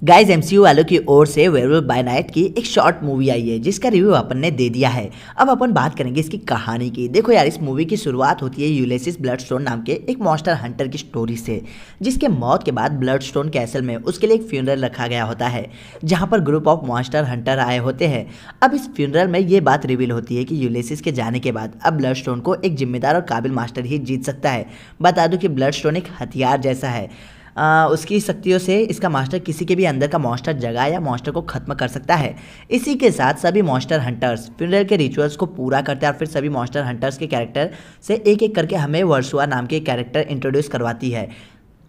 Guys MCU वालों की ओर से वेयरवुल्फ बाय नाइट की एक शॉर्ट मूवी आई है जिसका रिव्यू अपन ने दे दिया है। अब अपन बात करेंगे इसकी कहानी की। देखो यार, इस मूवी की शुरुआत होती है यूलिसिस ब्लडस्टोन नाम के एक मॉन्स्टर हंटर की स्टोरी से, जिसके मौत के बाद ब्लडस्टोन कैसल में उसके लिए एक फ्यूनरल रखा गया होता है जहां पर ग्रुप ऑफ मॉन्स्टर हंटर आए होते हैं। अब इस फ्यूनरल में ये बात रिवील होती है कि यूलिसिस के जाने के बाद अब ब्लडस्टोन को एक जिम्मेदार और काबिल मास्टर ही जीत सकता है। बता दूं कि ब्लडस्टोन एक हथियार जैसा है। उसकी शक्तियों से इसका मास्टर किसी के भी अंदर का मॉन्स्टर जगा या मॉन्स्टर को खत्म कर सकता है। इसी के साथ सभी मॉन्स्टर हंटर्स फ्यूनरल के रिचुअल्स को पूरा करते हैं और फिर सभी मॉन्स्टर हंटर्स के कैरेक्टर से एक एक करके हमें वर्सुआ नाम के कैरेक्टर इंट्रोड्यूस करवाती है।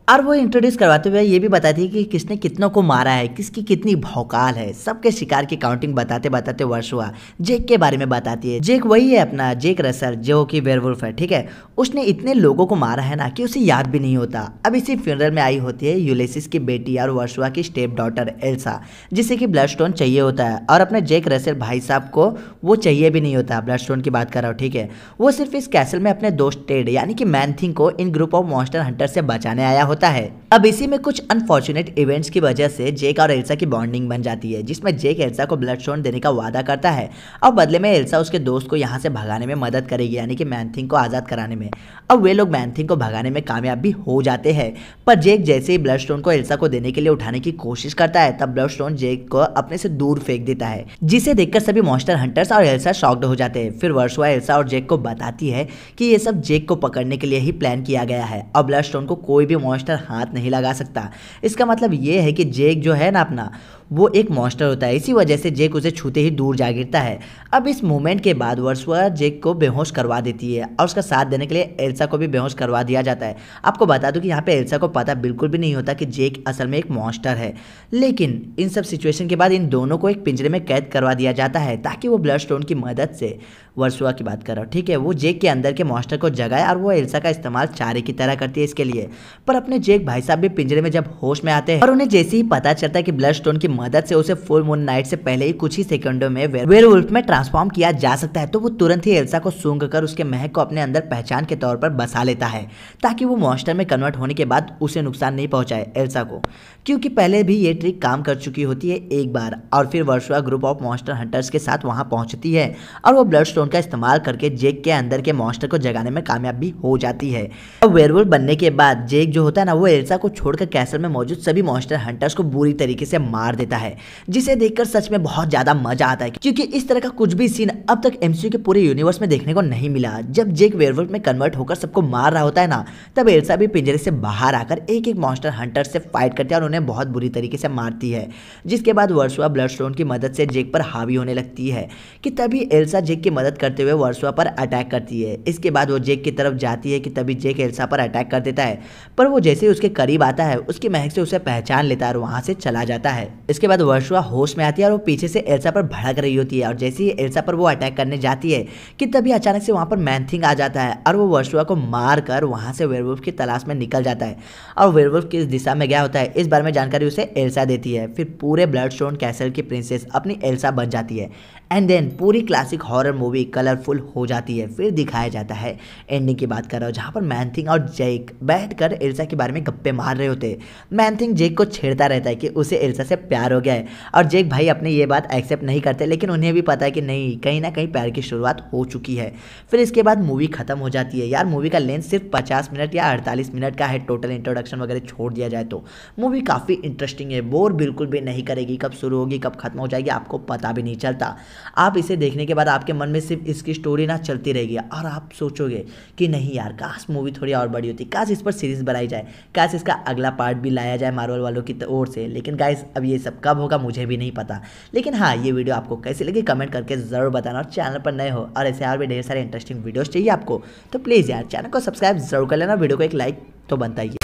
और वो इंट्रोड्यूस करवाते हुए ये भी बताती है कि किसने कितनों को मारा है, किसकी कितनी भौकाल है। सबके शिकार की काउंटिंग बताते बताते वर्सुआ जेक के बारे में बताती है। जेक वही है अपना जेक रसल जो कि वेयरवुल्फ है, ठीक है। उसने इतने लोगों को मारा है ना कि उसे याद भी नहीं होता। अब इसी फ्यूनरल में आई होती है यूलिसिस की बेटी और वर्सुआ की स्टेप डॉटर एल्सा, जिसे कि ब्लडस्टोन चाहिए होता है और अपने जेक रसल भाई साहब को वो चाहिए भी नहीं होता। ब्लडस्टोन की बात कर रहा हूँ, ठीक है। वो सिर्फ इस कैसल में अपने दोस्त टेड यानी कि मैन थिंग को इन ग्रुप ऑफ मॉन्स्टर हंटर से बचाने आया होता है। अब इसी में कुछ अनफॉर्चुनेट इवेंट्स की वजह से जेक और एल्सा की बॉन्डिंग बन जाती है, जिसमें जेक एल्सा को ब्लडस्टोन देने का वादा करता है और बदले में एल्सा उसके दोस्त को यहाँ से भगाने में मदद करेगी, यानी कि मैन थिंग को आज़ाद कराने में। अब वे लोग मैन थिंग को भगाने में कामयाब भी हो जाते हैं, पर जेक जैसे ही ब्लडस्टोन को एल्सा को देने के लिए उठाने की कोशिश करता है तब ब्लडस्टोन जेक को अपने से दूर फेंक देता है, जिसे देखकर सभी मॉन्स्टर हंटर्स और एल्सा शॉक्ड हो जाते हैं। फिर वर्सुआ एल्सा और जेक को बताती है कि ये सब जेक को पकड़ने के लिए ही प्लान किया गया है और ब्लडस्टोन को कोई भी मॉन्स्टर हाथ नहीं लगा सकता। इसका मतलब ये है कि जेक जो है ना अपना, वो एक मॉन्स्टर होता है, इसी वजह से जेक उसे छूते ही दूर जा गिरता है। अब इस मूवमेंट के बाद वर्सुआ जेक को बेहोश करवा देती है और उसका साथ देने के लिए एल्सा को भी बेहोश करवा दिया जाता है। आपको बता दूं कि यहाँ पे एल्सा को पता बिल्कुल भी नहीं होता कि जेक असल में एक मॉन्स्टर है, लेकिन इन सब सिचुएशन के बाद इन दोनों को एक पिंजरे में कैद करवा दिया जाता है ताकि वो ब्लडस्टोन की मदद से, वर्सुआ की बात कर रहा हूँ, ठीक है, वो जेक के अंदर के मॉन्स्टर को जगाए और वो एल्सा का इस्तेमाल चारे की तरह करती है इसके लिए। पर अपने जेक भाई साहब भी पिंजरे में जब होश में आते हैं और उन्हें जैसे ही पता चलता है कि ब्लडस्टोन की मदद से उसे फुल मून नाइट से पहले ही कुछ ही सेकंडों में वेयरवुल्फ में ट्रांसफॉर्म किया जा सकता है, तो वो तुरंत ही एल्सा को सूंघ कर उसके महक को अपने अंदर पहचान के तौर पर बसा लेता है ताकि वो मॉन्स्टर में कन्वर्ट होने के बाद उसे नुकसान नहीं पहुंचाए एल्सा को, क्योंकि पहले भी ये ट्रिक काम कर चुकी होती है एक बार। और फिर Versova group of monster hunters के साथ वहां पहुंचती है और वो ब्लडस्टोन का इस्तेमाल करके जेक के अंदर के मॉन्स्टर को जगाने में कामयाब भी हो जाती है। अब वेयरवुल्फ बनने के बाद जेक जो होता है ना, वो एल्सा को छोड़कर कैसल में मौजूद सभी मॉन्स्टर हंटर्स को बुरी तरीके से मार देता है, जिसे देखकर सच में बहुत ज्यादा मजा आता है, क्योंकि इस तरह का कुछ भी सीन अब तक एमसीयू के पूरे यूनिवर्स में देखने को नहीं मिला। जब जेक वेयरवुल्फ में कन्वर्ट होकर सबको मार रहा होता है ना, तब एल्सा भी पिंजरे से बाहर आकर एक एक मॉन्स्टर हंटर से फाइट करती है और उन्हें बहुत बुरी तरीके से मारती है, जिसके बाद वर्सुआ ब्लडस्टोन की मदद से जेक पर हावी होने लगती है कि तभी एल्सा जेक की मदद करते हुए वर्सुआ पर अटैक करती है। इसके बाद वो जेक की तरफ जाती है कि तभी जेक एल्सा पर अटैक कर देता है, पर वो जैसे ही उसके करीब आता है उसकी महक से उसे पहचान लेता है और वहां से चला जाता है। इसके बाद वर्सुआ होश में आती है और वो पीछे से एल्सा पर भड़क रही होती है और जैसे ही एल्सा पर वो अटैक करने जाती है कि तभी अचानक से वहां पर मैन थिंग आ जाता है और वो वर्सुआ को मार कर वहां से वेयरवुल्फ की तलाश में निकल जाता है और वेयरवुल्फ किस दिशा में गया होता है इस बारे में जानकारी उसे एल्सा देती है। फिर पूरे ब्लडस्टोन कैसल की प्रिंसेस अपनी एल्सा बन जाती है एंड देन पूरी क्लासिक हॉरर मूवी कलरफुल हो जाती है। फिर दिखाया जाता है एंडिंग की बात कर रहा हूँ, जहाँ पर मैन थिंग और जेक बैठकर एल्सा के बारे में गप्पे मार रहे होते हैं। मैन थिंग जेक को छेड़ता रहता है कि उसे एल्सा से प्यार हो गया है और जेक भाई अपने ये बात एक्सेप्ट नहीं करते, लेकिन उन्हें भी पता है कि नहीं, कहीं ना कहीं प्यार की शुरुआत हो चुकी है। फिर इसके बाद मूवी खत्म हो जाती है। यार मूवी का लेंथ सिर्फ 50 मिनट या 48 मिनट का है, टोटल इंट्रोडक्शन वगैरह छोड़ दिया जाए तो मूवी काफ़ी इंटरेस्टिंग है, बोर बिल्कुल भी नहीं करेगी। कब शुरू होगी कब खत्म हो जाएगी आपको पता भी नहीं चलता। आप इसे देखने के बाद आपके मन में सिर्फ इसकी स्टोरी ना चलती रहेगी और आप सोचोगे कि नहीं यार, काश मूवी थोड़ी और बड़ी होती, काश इस पर सीरीज बनाई जाए, काश इसका अगला पार्ट भी लाया जाए मार्वल वालों की ओर से। लेकिन गाइस अब ये सब कब होगा मुझे भी नहीं पता। लेकिन हाँ, ये वीडियो आपको कैसी लगी कमेंट करके ज़रूर बताना और चैनल पर नए हो और ऐसे और भी ढेर सारे इंटरेस्टिंग वीडियोस चाहिए आपको तो प्लीज़ यार चैनल को सब्सक्राइब जरूर कर लेना, वीडियो को एक लाइक तो बनता ही है।